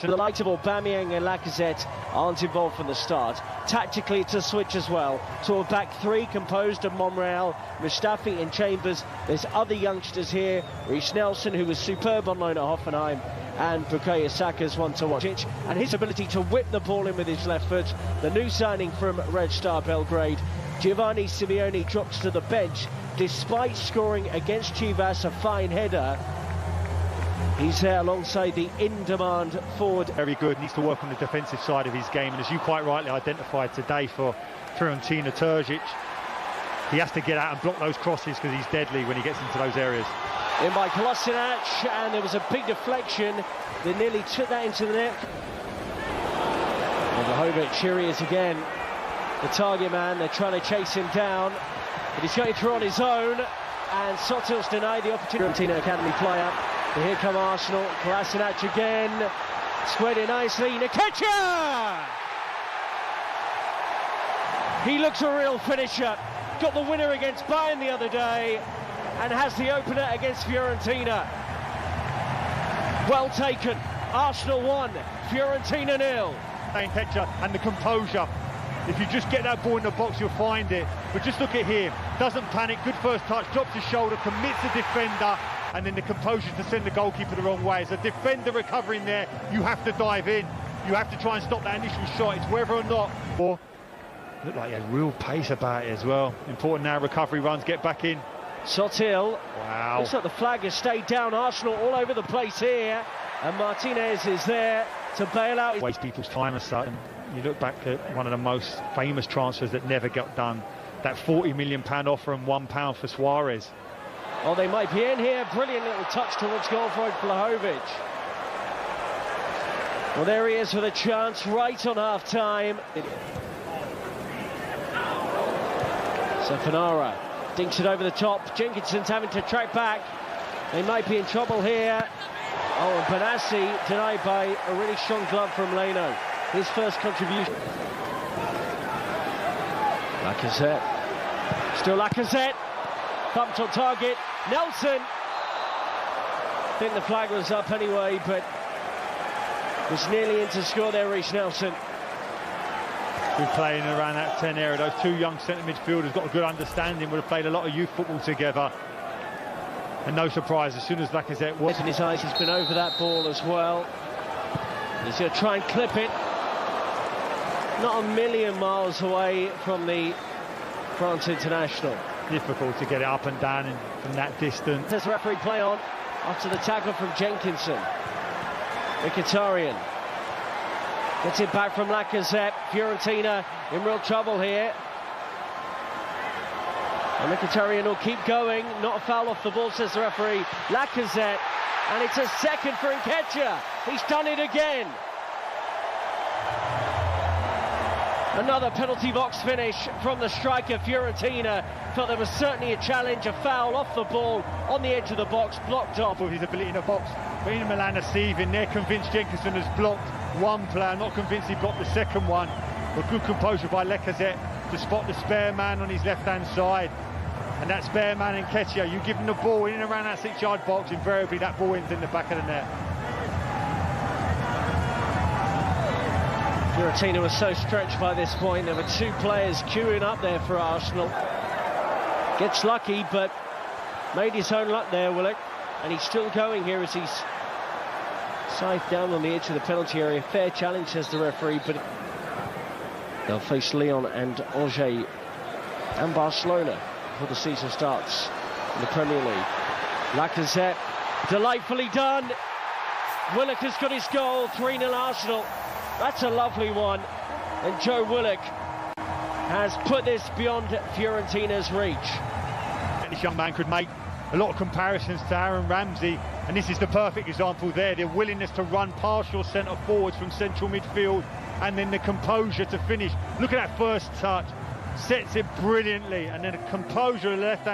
The likes of Aubameyang and Lacazette aren't involved from the start. Tactically, it's a switch as well. So a back three composed of Monreal, Mustafi and Chambers. There's other youngsters here. Reiss Nelson, who was superb on loan at Hoffenheim, and Bukayo Saka's one to watch. And his ability to whip the ball in with his left foot. The new signing from Red Star Belgrade. Giovanni Simeone drops to the bench despite scoring against Chivas a fine header. He's there alongside the in-demand forward. Very good, needs to work on the defensive side of his game, and as you quite rightly identified today for Fiorentina, Terzic, he has to get out and block those crosses because he's deadly when he gets into those areas. In by Kolasinac, and there was a big deflection that nearly took that into the net. Vlahovic, here he is again, the target man. They're trying to chase him down, but he's going through on his own, and Sotil's denied the opportunity. Fiorentina Academy fly-up. But here come Arsenal. Kolasinac again. Squared it nicely. Nketiah! He looks a real finisher. Got the winner against Bayern the other day and has the opener against Fiorentina. Well taken. Arsenal 1, Fiorentina 0. Nketiah and the composure. If you just get that ball in the box, you'll find it. But just look at him. Doesn't panic. Good first touch. Drops his shoulder. Commits the defender. And then the composure to send the goalkeeper the wrong way. As a defender recovering there, you have to dive in. You have to try and stop that initial shot. It's whether or not. Or looked like he had real pace about it as well. Important now, recovery runs, get back in. Sotil. Wow. Looks like the flag has stayed down. Arsenal all over the place here. And Martinez is there to bail out. Waste people's time as such. And you look back at one of the most famous transfers that never got done. That £40 million offer and £1 for Suarez. Oh, they might be in here. Brilliant little touch towards goal for Vlahovic. Well, there he is with a chance right on half-time. Safanara dinks it over the top. Jenkinson's having to track back. They might be in trouble here. Oh, and Benassi denied by a really strong glove from Leno. His first contribution. Lacazette. Still Lacazette. Thumped on target. Nelson. I think the flag was up anyway, but was nearly in to score there, Reiss Nelson. Been playing around that 10 area. Those two young centre midfielders got a good understanding, would have played a lot of youth football together. And no surprise, as soon as Lacazette was... In his eyes, he's been over that ball as well. He's going to try and clip it. Not a million miles away from the France international. Difficult to get it up and down from that distance. There's the referee play on after the tackle from Jenkinson. Mkhitaryan gets it back from Lacazette. Fiorentina in real trouble here. And Mkhitaryan will keep going. Not a foul off the ball, says the referee. Lacazette, and it's a second for Nketiah. He's done it again. Another penalty box finish from the striker. Fiorentina thought there was certainly a challenge, a foul off the ball on the edge of the box, blocked off. With his ability in the box, but in Milan are seething. They're convinced Jenkinson has blocked one player, not convinced he blocked the second one. But good composure by Lacazette to spot the spare man on his left-hand side. And that spare man, Nketiah, you give him the ball in and around that 6-yard box, invariably that ball ends in the back of the net. Fiorentina was so stretched by this point. There were two players queuing up there for Arsenal. Gets lucky, but made his own luck there, Willock. And he's still going here as he's scythed down on the edge of the penalty area. Fair challenge, says the referee, but they'll face Lyon and Angers and Barcelona before the season starts in the Premier League. Lacazette, delightfully done. Willock has got his goal, 3-0 Arsenal. That's a lovely one, and Joe Willock has put this beyond Fiorentina's reach. This young man could make a lot of comparisons to Aaron Ramsey, and this is the perfect example there. Their willingness to run past your centre forwards from central midfield, and then the composure to finish. Look at that first touch, sets it brilliantly, and then the composure left hand.